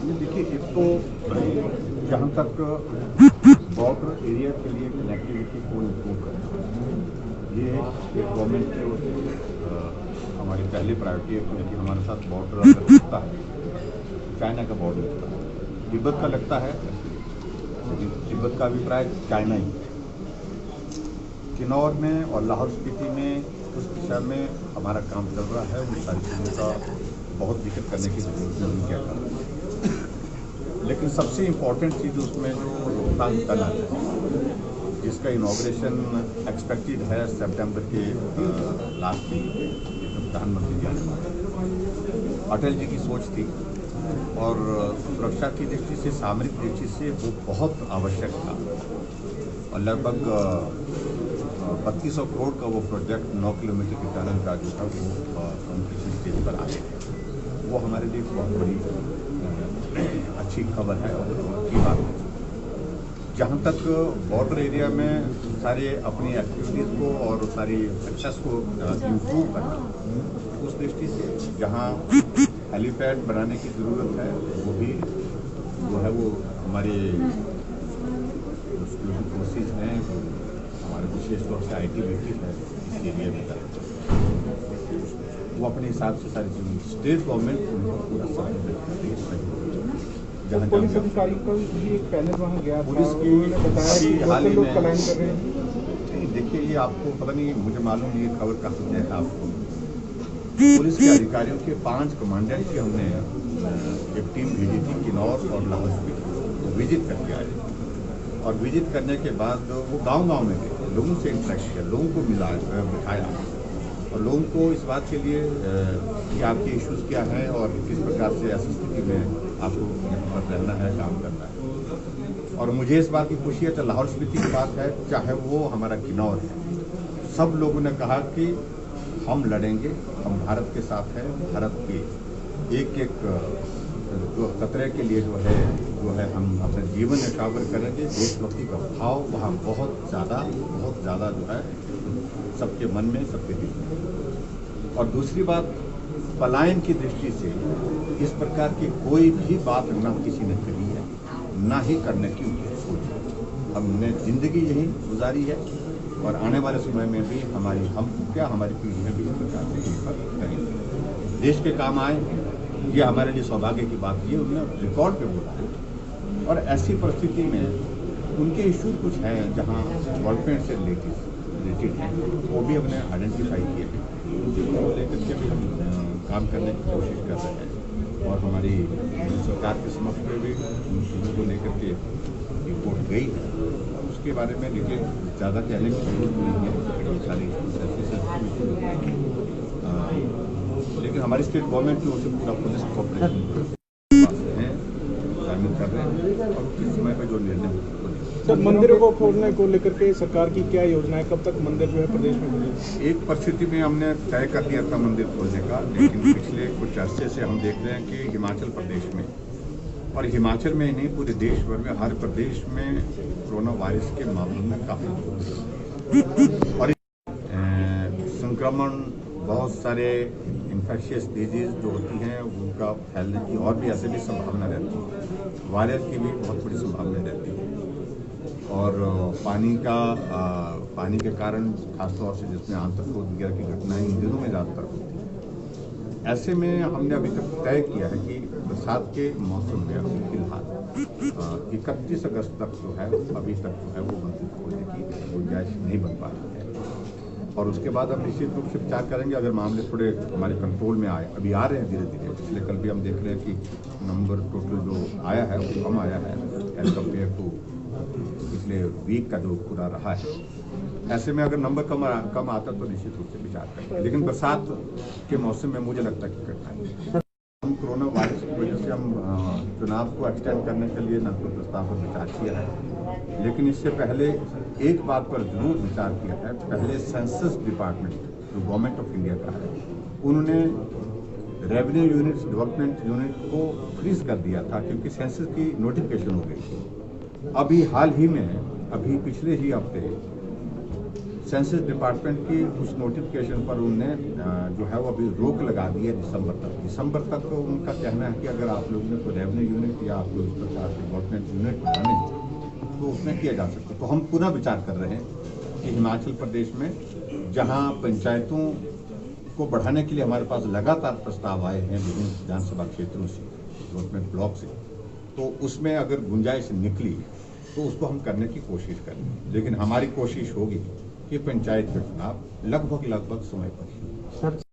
देखिए, एक तो जहाँ तक बॉर्डर एरिया के लिए कनेक्टिविटी को इम्प्रूव करना, ये एक गवर्नमेंट के हमारी पहली प्रायोरिटी है, क्योंकि हमारे साथ बॉर्डर अगर लगता है, चाइना का बॉर्डर लगता है, तिब्बत का लगता है, लेकिन तिब्बत का अभिप्राय चाइना ही है। किन्नौर में और लाहौल स्पीति में उस दिशा में हमारा काम चल रहा है। उन सारी चीज़ों का बहुत जिक्र करने की जरूरत नहीं क्या कर रहा है, लेकिन सबसे इम्पोर्टेंट चीज़ उसमें जो रोहतांग टनल है, जिसका इनॉग्रेशन एक्सपेक्टेड है सितंबर के लास्ट वीक में, प्रधानमंत्री जी आने वाले। अटल जी की सोच थी और सुरक्षा की दृष्टि से, सामरिक दृष्टि से वो बहुत आवश्यक था, और लगभग 3200 करोड़ का वो प्रोजेक्ट 9 किलोमीटर की टनल का जो था वो कंप्लीशन स्टेज पर आ गया। वो हमारे लिए बहुत बड़ी अच्छी खबर है और की बात है। जहाँ तक बॉर्डर एरिया में सारे अपनी एक्टिविटीज़ को और सारी सक्सेस को इम्प्रूव करना, उस दृष्टि से जहाँ हेलीपैड बनाने की ज़रूरत है, वो भी जो है वो हमारे फोर्सेज हैं, हमारे विशेष तौर से IT बेटिस है इस एरिया में, वो अपने हिसाब से सारी चीज़ें स्टेट गवर्नमेंट उनको पूरा सपोर्ट जहाँ पुलिस अधिकारी का भी एक पैनल वहाँ गया था, पुलिस की बताया कि हाल ही लोग में पलायन कर रहे हैं। नहीं, देखिए, ये आपको पता नहीं, मुझे मालूम नहीं ये खबर कहाँ से है आपको। पुलिस के अधिकारियों के 5 कमांडेंट की हमने एक टीम भेजी थी किन्नौर और लाहौल स्पीति, विजिट करके आए, और विजिट करने के बाद वो गांव-गांव में गए, लोगों से इंटरेक्ट किया, लोगों को बिठाया और लोगों को इस बात के लिए कि आपके इश्यूज क्या हैं और किस प्रकार से ऐसी स्थिति में आपको यहाँ पर रहना है, काम करना है। और मुझे इस बात की खुशी है, चाहे लाहौल स्पीति की बात है, चाहे वो हमारा किन्नौर है, सब लोगों ने कहा कि हम लड़ेंगे, हम भारत के साथ हैं, भारत के एक जो खतरे के लिए जो है हम अपने जीवन न्यौछावर करेंगे। देशभक्ति का भाव वहाँ बहुत ज़्यादा जो है सबके मन में, सबके दिल में। और दूसरी बात, पलायन की दृष्टि से इस प्रकार की कोई भी बात ना किसी ने कही है, ना ही करने की उनकी सोच है। हमने जिंदगी यही गुजारी है और आने वाले समय में भी हमारी पीढ़ी में भी इस प्रकार से यहीं पर करेंगे, देश के काम आए। ये हमारे लिए सौभाग्य की बात, ये उन्होंने रिकॉर्ड पे बोला है। और ऐसी परिस्थिति में उनके इशू कुछ हैं जहाँ डेवलपमेंट से रिलेटेड हैं, वो भी हमने आइडेंटिफाई किए हैं, उनको लेकर के भी हम काम करने की कोशिश कर रहे हैं। और हमारी सरकार के समक्ष में भी उन चीज़ों को लेकर के रिपोर्ट गई है, और उसके बारे में देखिए ज़्यादा कहने की जरूरत नहीं है, सारी लेकिन हमारी स्टेट गवर्नमेंट की ओर से पूरा पुलिस कॉपरेशन शामिल कर रहे हैं और किस समय पर जो निर्णय सर, मंदिरों को खोलने को लेकर के सरकार की क्या योजना है, कब तक मंदिर जो है प्रदेश में खुलेंगे? एक परिस्थिति में हमने तय कर दिया था मंदिर खोलने का, लेकिन पिछले कुछ अर्से से हम देख रहे हैं कि हिमाचल प्रदेश में, और हिमाचल में ही नहीं पूरे देश भर में, हर प्रदेश में कोरोना वायरस के मामलों में काफ़ी और संक्रमण, बहुत सारे इन्फेक्शियस डिजीज जो होती हैं उनका फैलने की और भी ऐसे भी संभावना रहती है, वायरस की भी बहुत बड़ी संभावना रहती है। और पानी के कारण खासतौर से जिसमें आंतरशोध वगैरह की घटनाएं इन दिनों में ज़्यादातर होती हैं। ऐसे में हमने अभी तक तय किया है कि बरसात के मौसम में अभी फिलहाल 31 अगस्त तक जो है, अभी तक जो है वो मंदिर खोलने की गुंजाइश नहीं बन पा रही है। और उसके बाद हम निश्चित रूप से विचार करेंगे, अगर मामले थोड़े हमारे कंट्रोल में आए, अभी आ रहे हैं धीरे धीरे, पिछले कल भी हम देख रहे हैं कि नंबर टोटल जो आया है वो कम आया है एज कम्पेयर टू पिछले वीक का जो पूरा रहा है। ऐसे में अगर नंबर कम आता तो निश्चित रूप से विचार करेंगे, लेकिन बरसात के मौसम में मुझे लगता है कि कठिनाई हम कोरोना वायरस की वजह से हम चुनाव को एक्सटेंड करने के लिए न तो प्रस्ताव पर विचार किया है, लेकिन इससे पहले एक बात पर जरूर विचार किया है। पहले सेंसस डिपार्टमेंट जो गवर्नमेंट ऑफ इंडिया का है, उन्होंने रेवेन्यू यूनिट्स, डेवलपमेंट यूनिट को फ्रीज कर दिया था क्योंकि सेंसस की नोटिफिकेशन हो गई थी। अभी हाल ही में, अभी पिछले ही हफ्ते सेंसस डिपार्टमेंट की उस नोटिफिकेशन पर उनने जो है वो अभी रोक लगा दी है दिसंबर तक तो उनका कहना है कि अगर आप लोगों ने कोई रेवेन्यू यूनिट या आप लोग इस प्रकार के गवर्नमेंट यूनिट बनाने हैं तो उसमें किया जा सकता है। तो हम पुनः विचार कर रहे हैं कि हिमाचल प्रदेश में जहां पंचायतों को बढ़ाने के लिए हमारे पास लगातार प्रस्ताव आए हैं विभिन्न विधानसभा क्षेत्रों से, डेवलपमेंट ब्लॉक से, तो उसमें अगर गुंजाइश निकली तो उसको हम करने की कोशिश करेंगे। लेकिन हमारी कोशिश होगी कि पंचायत के चुनाव लगभग समय पर ही।